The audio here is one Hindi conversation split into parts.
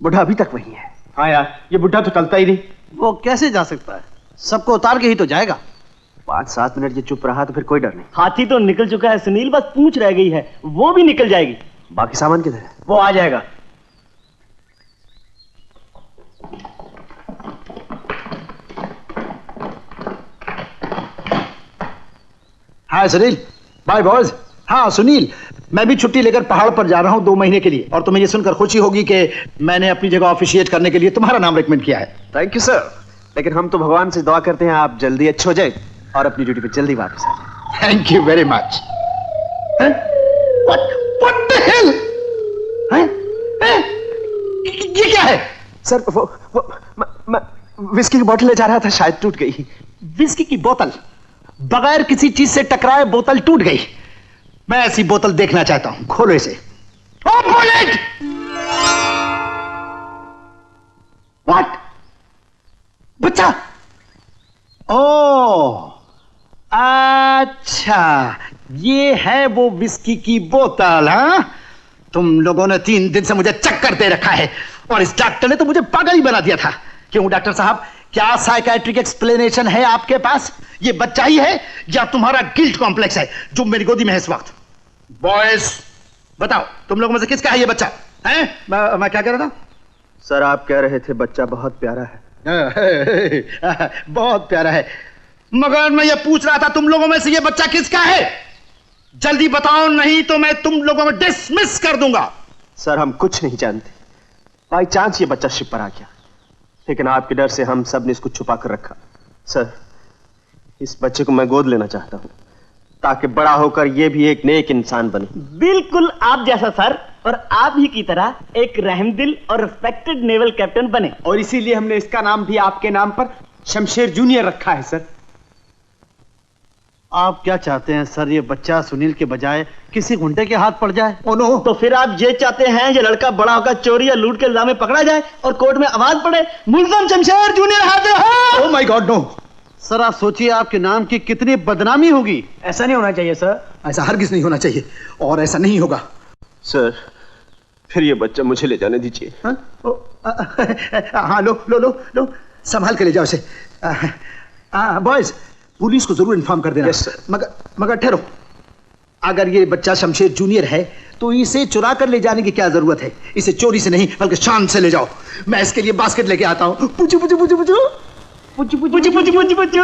बुढ़ा अभी तक वही है। हाँ यार, ये बुढ़ा तो चलता ही नहीं। वो कैसे जा सकता है? सबको उतार के ही तो जाएगा। 5-7 मिनट ये चुप रहा तो फिर कोई डर नहीं। हाथी तो निकल चुका है सुनील, बस पूंछ रह गई है, वो भी निकल जाएगी। बाकी सामान किधर है? वो आ जाएगा। हाँ सुनील, बाय बॉयज। हाँ सुनील, मैं भी छुट्टी लेकर पहाड़ पर जा रहा हूँ 2 महीने के लिए, और तुम्हें ये सुनकर खुशी होगी कि मैंने अपनी जगह ऑफिशिएट करने के लिए तुम्हारा नाम रिकमेंड किया है। थैंक यू सर, लेकिन हम तो भगवान से दुआ करते हैं आप जल्दी अच्छे हो जाए और अपनी ड्यूटी पे जल्दी वापस आ जाए। Thank you very much. What the hell? ये क्या है? सर मैं विस्की की बोतल ले जा रहा था, शायद टूट गई। विस्की की बोतल? बगैर किसी चीज से टकराए बोतल टूट गई? मैं ऐसी बोतल देखना चाहता हूं, खोलो इसे। What? बच्चा? ओह, अच्छा, ये है वो विस्की की बोतल। हाँ, तुम लोगों ने 3 दिन से मुझे चक्कर दे रखा है, और इस डॉक्टर ने तो मुझे पागल ही बना दिया था। क्यों डॉक्टर साहब, क्या साइकियाट्रिक एक्सप्लेनेशन है आपके पास? ये बच्चा ही है या तुम्हारा गिल्ट कॉम्प्लेक्स है जो मेरी गोदी में है इस वक्त? बॉयज बताओ, तुम लोगों में से किसका है ये बच्चा? हैं? मैं क्या कह रहा था? सर आप कह रहे थे बच्चा बहुत प्यारा है। बहुत प्यारा है, मगर मैं ये पूछ रहा था तुम लोगों में से ये बच्चा किसका है? जल्दी बताओ, नहीं तो मैं तुम लोगों को डिसमिस कर दूंगा। सर हम कुछ नहीं जानते, बाई चांस ये बच्चा शिप पर आ गया, लेकिन आपके डर से हम सब ने इसको छुपा कर रखा। सर इस बच्चे को मैं गोद लेना चाहता हूं, ताकि बड़ा होकर ये भी एक नेक इंसान बने। बिल्कुल आप जैसा सर, और आप ही की तरह एक रहमदिल और रिस्पेक्टेड नेवल कैप्टन बने। और इसीलिए हमने इसका नाम भी आपके नाम पर शमशेर जूनियर रखा है। सर आप क्या चाहते हैं सर, ये बच्चा सुनील के बजाय किसी गुंडे के हाथ पड़ जाए? Oh no. तो फिर आप ये चाहते हैं ये लड़का बड़ा होकर चोरी या लूट के इल्जाम में पकड़ा जाए और कोर्ट में आवाज पड़े, मुल्ज़म शमशेर जूनियर हाजिर है। Oh my God no. Sir आप सोचिए आपके नाम की कितनी बदनामी होगी। ऐसा नहीं होना चाहिए सर। ऐसा हरगिज नहीं होना चाहिए, और ऐसा नहीं होगा। सर फिर ये बच्चा मुझे ले जाने दीजिए। हाँ लो लो लो लो, संभाल के ले जाओ इसे। बॉयज पुलिस को जरूर इन्फॉर्म कर देना। Yes sir. मगर ठहरो, अगर ये बच्चा शमशेर जूनियर है तो इसे चुरा कर ले जाने की क्या जरूरत है? इसे चोरी से नहीं बल्कि शान से ले जाओ। मैं इसके लिए बास्केट लेके आता हूँ। पुचू पुचू पुचू पुचू पुचू पुचू पुचू पुचू पुचू।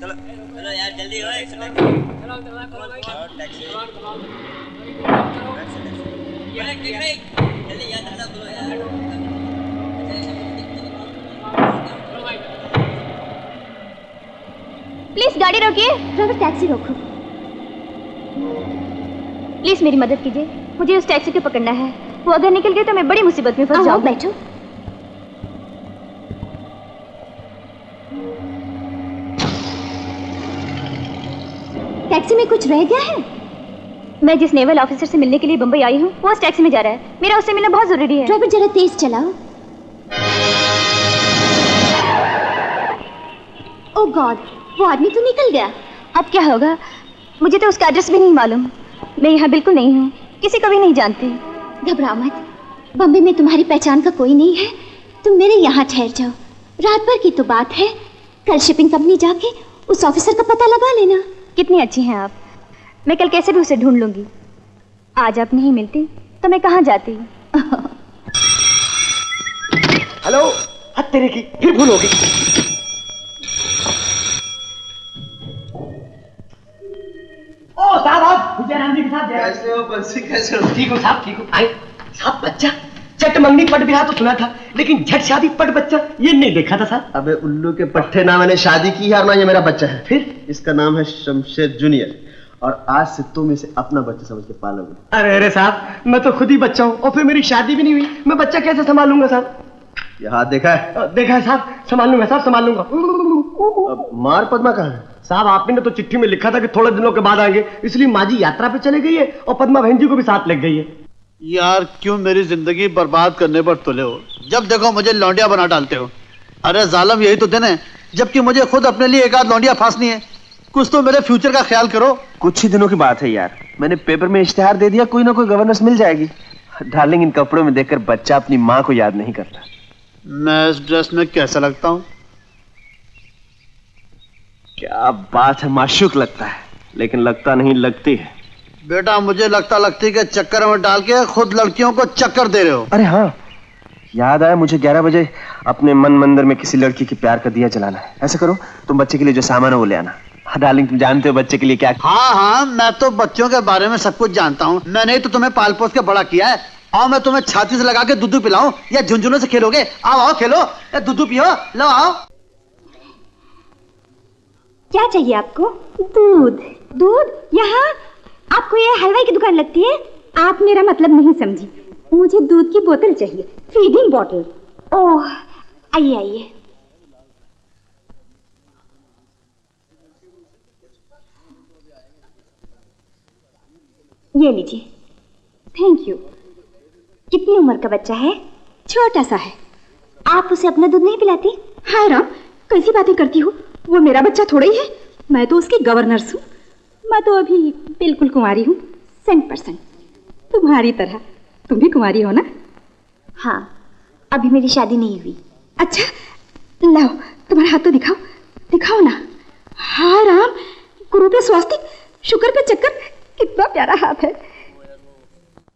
चलो चलो यार जल्दी हो, चलो टैक्सी जल्दी यार, दादा बोलो यार। प्लीज गाड़ी रोकिए। ड्राइवर टैक्सी रोको। प्लीज मेरी मदद कीजिए, मुझे उस टैक्सी को पकड़ना है। वो अगर निकल गई तो मैं बड़ी मुसीबत में फंस जाऊँ। बैठो। टैक्सी में कुछ रह गया है? मैं जिस नेवल ऑफिसर से मिलने के लिए बंबई आई हूँ वो उस टैक्सी में जा रहा है। मेरा उससे मिलना बहुत जरूरी है। ड्राइवर जरा तेज चलाओ। ओह गॉड, वो आदमी तो निकल गया। अब क्या होगा? मुझे तो उसका एड्रेस भी नहीं मालूम। मैं यहाँ बिल्कुल नहीं हूँ, किसी को भी नहीं जानती। घबराओ मत, बम्बई में तुम्हारी पहचान का कोई नहीं है। तुम मेरे यहाँ ठहर जाओ। रात भर की तो बात है, कल शिपिंग कंपनी जाके उस ऑफिसर का पता लगा लेना। कितनी अच्छी हैं आप। मैं कल कैसे भी उसे ढूंढ लूंगी। आज आप नहीं मिलती तो मैं कहाँ जाती? हेलो, हद तेरे की, फिर भूल हो गई। ओ साहब, आप विजयराम जी के साथ कैसे हो बंसी, कैसे हो? ठीक हो साहब, ठीक हो। आए साहब, बच्चा चट मंगनी पट ब्याह तो सुना था, लेकिन झट शादी पट बच्चा ये नहीं देखा था साहब। अबे उल्लू के पट्टे, ना मैंने शादी की है और ना ये मेरा बच्चा है। फिर इसका नाम है शमशेर जूनियर, और आज से तुम इसे अपना बच्चा समझ के पालोगे। अरे अरे साहब, मैं तो खुद ही बच्चा हूँ और फिर मेरी शादी भी नहीं हुई, मैं बच्चा कैसे संभालूंगा साहब? ये हाथ देखा है? देखा है साहब, संभाल लूंगा साहब, संभाल लूंगा। अब मार पद्मा कहाँ है? साहब आपने तो चिट्ठी में लिखा था कि थोड़े दिनों के बाद आएंगे, इसलिए माँ जी यात्रा पे चले गई है और पद्मा बहन जी को भी साथ लग गई है। यार क्यों मेरी जिंदगी बर्बाद करने पर तुले हो? जब देखो मुझे लौंडिया बना डालते हो। अरे जालिम, यही तो दिन है जबकि मुझे खुद अपने लिए एक आध लौंडिया फांसनी है। कुछ तो मेरे फ्यूचर का ख्याल करो। कुछ ही दिनों की बात है यार, मैंने पेपर में इश्तिहार दे दिया, कोई ना कोई गवर्नेंस मिल जाएगी। डार्लिंग, इन कपड़ों में देखकर बच्चा अपनी माँ को याद नहीं करता। मैं इस ड्रेस में कैसा लगता हूँ? क्या बात है, माशूक लगता है, लेकिन लगता नहीं लगती है। बेटा, मुझे लगता लगती के चक्कर में डाल के खुद लड़कियों को चक्कर दे रहे हो। अरे हाँ, याद आया मुझे 11 बजे अपने मन मंदिर में किसी लड़की की प्यार का दिया जलाना है। ऐसा करो, तुम बच्चे के लिए जो सामान है वो ले आना। हाँ डार्लिंग, तुम जानते हो बच्चे के लिए क्या। हाँ हाँ, मैं तो बच्चों के बारे में सब कुछ जानता हूँ। मैंने ही तो तुम्हें पाल पोस के बड़ा किया है। आओ मैं तुम्हें छाती से लगा के दूध पिलाऊं या झुंझुनों से खेलोगे? आओ आओ खेलो, या दूध पियो, लो आओ। क्या चाहिए आपको? दूध। दूध यहाँ? आपको ये हलवाई की दुकान लगती है? आप मेरा मतलब नहीं समझी। मुझे दूध की बोतल चाहिए, फीडिंग बोतल। ओह, आइए आइए। ये लीजिए। Thank you. कितनी उम्र का बच्चा है? छोटा सा है। आप उसे अपना दूध नहीं पिलाती? हाय राम, कैसी बातें करती हो? वो मेरा बच्चा थोड़ा ही है, मैं तो उसकी गवर्नर्स हूँ। मैं तो अभी बिल्कुल कुंवारी हूँ, 100%। तुम्हारी तरह। तुम भी कुंवारी हो ना? हाँ, अभी मेरी शादी नहीं हुई। अच्छा, लाओ तुम्हारा हाथ तो दिखाओ, दिखाओ ना। हाय राम, गुरु पे स्वास्तिक, शुक्र पे चक्कर, कितना प्यारा हाथ है।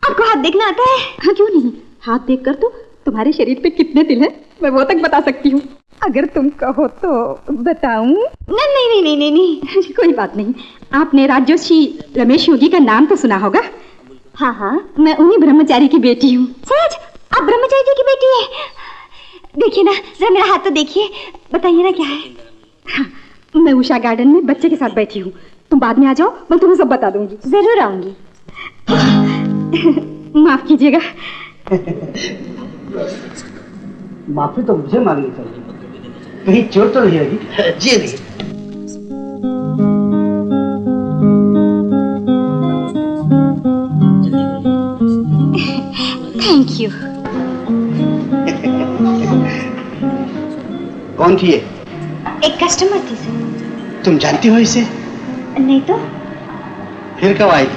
आपको हाथ देखना आता है? हाँ, क्यों नहीं। हाथ देखकर तो तुम्हारे शरीर पे कितने तिल हैं मैं वो तक बता सकती हूँ। अगर तुम कहो तो बताऊं? नहीं नहीं नहीं नहीं नहीं कोई बात नहीं। आपने राजोशी रमेश योगी का नाम तो सुना होगा? हाँ हाँ, मैं उन्हीं ब्रह्मचारी की बेटी हूँ। सच? आप ब्रह्मचारी जी की बेटी है? देखिए ना, जरा मेरा हाथ तो देखिए, बताइए ना क्या है। हाँ, मैं उषा गार्डन में बच्चे के साथ बैठी हूँ। तुम बाद में आ जाओ, मैं तुम्हें सब बता दूंगी। जरूर आऊंगी। माफ कीजिएगा। माफी तो मुझे मांगनी चाहिए, कहीं चोट तो नहीं लगी? जी नहीं। Thank you. कौन थी ये? एक कस्टमर थी सर। तुम जानती हो इसे? नहीं तो। फिर कब आई?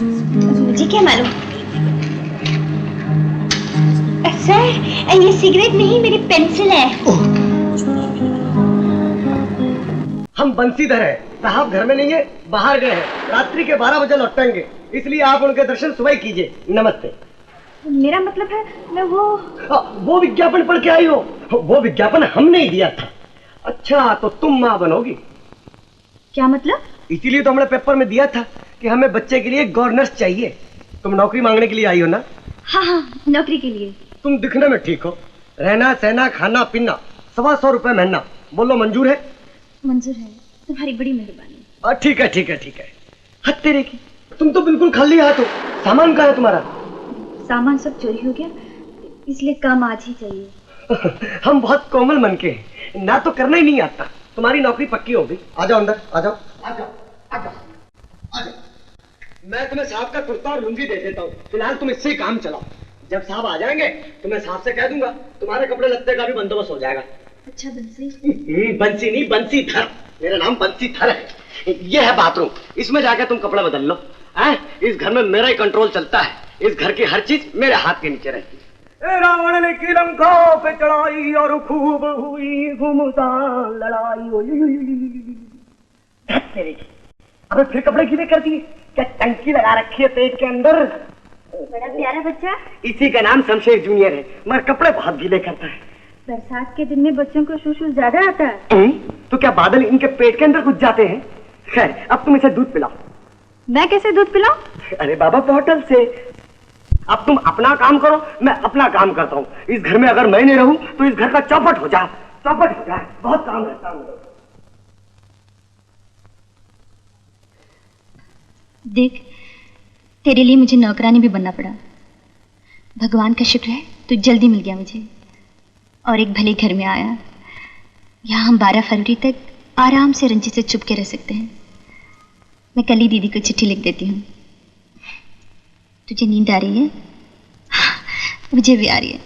मुझे क्या मालूम। सर, ये सिगरेट नहीं, मेरी पेंसिल है। हम बंसीधर हैं, साहब घर में नहीं है, बाहर गए हैं, रात्रि के 12 बजे लौटेंगे, इसलिए आप उनके दर्शन सुबह कीजिए। नमस्ते। मेरा मतलब है मैं वो विज्ञापन पढ़ के आई हो? वो विज्ञापन हमने ही दिया था। अच्छा, तो तुम माँ बनोगी? क्या मतलब? इसीलिए तो हमने पेपर में दिया था कि हमें बच्चे के लिए गवर्नेंस चाहिए। तुम नौकरी मांगने के लिए आई हो ना? हाँ हाँ, नौकरी के लिए। तुम दिखने में ठीक हो, रहना सहना खाना पीना 125 रुपए महीना, बोलो मंजूर है? मंजूर है, तुम्हारी बड़ी मेहरबानी। ठीक है ठीक है ठीक है। हद तेरे की, तुम तो बिल्कुल खाली हाथ हो। सामान कहाँ है तुम्हारा? सामान सब चोरी हो गया, इसलिए काम आज ही चाहिए। हम बहुत कोमल मन के हैं, ना तो करना ही नहीं आता। तुम्हारी नौकरी पक्की होगी। आ जाओ अंदर, आ जाओ आ जाओ आ जाओ आ जाओ। मैं तुम्हें साहब का कुर्ता और लुंगी दे देता हूँ, फिलहाल तुम इससे ही काम चलाओ। जब साहब आ जाएंगे तो मैं साहब से कह दूंगा, तुम्हारे कपड़े लत्ते का भी बंदोबस्त हो जाएगा। अच्छा बंसी? बंसी नहीं, बंसीधर। मेरा नाम बंसीधर है। ये है बाथरूम, इसमें जाकर तुम कपड़ा बदल लो। इस घर में मेरा ही कंट्रोल चलता है, इस घर की हर चीज मेरे हाथ के नीचे रहती है। रावण ने की लंका पे चढ़ाई और खूब हुई घुमसान लड़ाई। अबे फिर कपड़े गीले कर दिए? क्या टंकी लगा रखी है पेट के अंदर? बड़ा प्यारा बच्चा। इसी का नाम शमशेर जूनियर है, मगर कपड़े बहुत गीले करता है। बरसात के दिन में बच्चों को शूशू ज्यादा आता है। तो क्या बादल इनके पेट के अंदर घुस जाते हैं? खैर, अब तुम इसे दूध पिलाओ। मैं कैसे दूध पिलाऊं? अरे बाबा, बॉटल से। अब तुम अपना काम करो, मैं अपना काम करता हूँ। इस घर में अगर मैं नहीं रहूं तो इस घर का चौपट हो जाए, चौपट हो जाए। बहुत काम रहता है। देख, तेरे लिए मुझे नौकरानी भी बनना पड़ा। भगवान का शुक्र है तू जल्दी मिल गया मुझे और एक भले घर में आया। यहाँ हम 12 फरवरी तक आराम से रंजित से चुप के रह सकते हैं। मैं कल ही दीदी को चिट्ठी लिख देती हूँ। तुझे नींद आ रही है? मुझे भी आ रही है।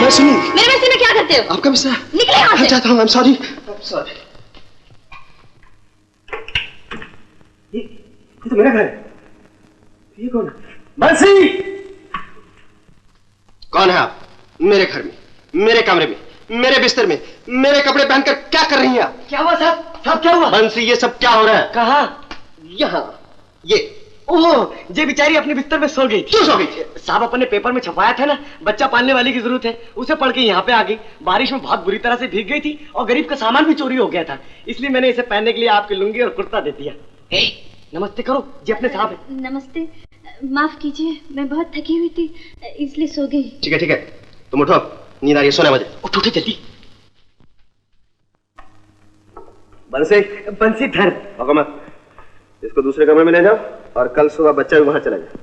सुनिए, मेरे बस्ती में क्या करते हो? आपका बिस्तर निकले यहाँ से। जाता हूँ। I'm sorry. ये तो मेरा घर है। ये कौन है? बंसी! कौन है आप? मेरे घर में, मेरे कमरे में, मेरे बिस्तर में, मेरे कपड़े पहनकर क्या कर रही हैं आप? क्या हुआ साहब? साहब क्या हुआ? बंसी, ये सब क्या हो रहा है? कहाँ? यहाँ, ये ओह, ये बेचारी अपने बिस्तर में सो गई थी। क्यों सो गई थी? साहब अपने पेपर में छपाया था ना, बच्चा पालने वाली की जरूरत है, उसे पढ़ के यहाँ पे आ गई। बारिश में बहुत बुरी तरह से भीग गई थी और गरीब का सामान भी चोरी हो गया था, इसलिए मैंने इसे पहनने के लिए आपकी लुंगी और कुर्ता दे दिया। नमस्ते करो जी अपने साहब है। नमस्ते, माफ कीजिए, मैं बहुत थकी हुई थी इसलिए सो गई। ठीक है, तुम उठो, नींद आ रही है, सोने मुझे। उठो जल्दी। बंसी, बंसी धर। भागो मत, इसको दूसरे कमरे में ले जाओ और कल सुबह बच्चा भी वहां चला जाए।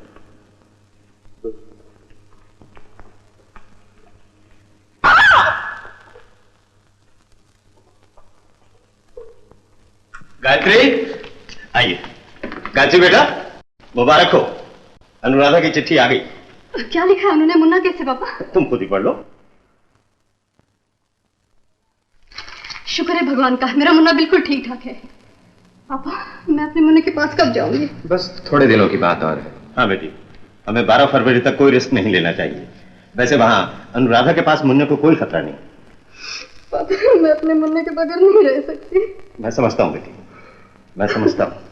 गायत्री, आइए। गायत्री बेटा, मुबारक हो, अनुराधा की चिट्ठी आ गई। क्या लिखा है उन्होंने? मुन्ना कैसे पापा? तुम खुद ही पढ़ लो। शुक्र है भगवान का, मेरा मुन्ना बिल्कुल ठीक ठाक है। पापा, मैं अपने मुन्ने के पास कब जाऊंगी? बस थोड़े दिनों की बात और है। हाँ बेटी, हमें 12 फरवरी तक कोई रिस्क नहीं लेना चाहिए। वैसे वहां अनुराधा के पास मुन्ने को कोई खतरा नहीं। पापा, मैं अपने मुन्ने के बगैर नहीं रह सकती। मैं समझता हूँ बेटी, मैं समझता हूँ।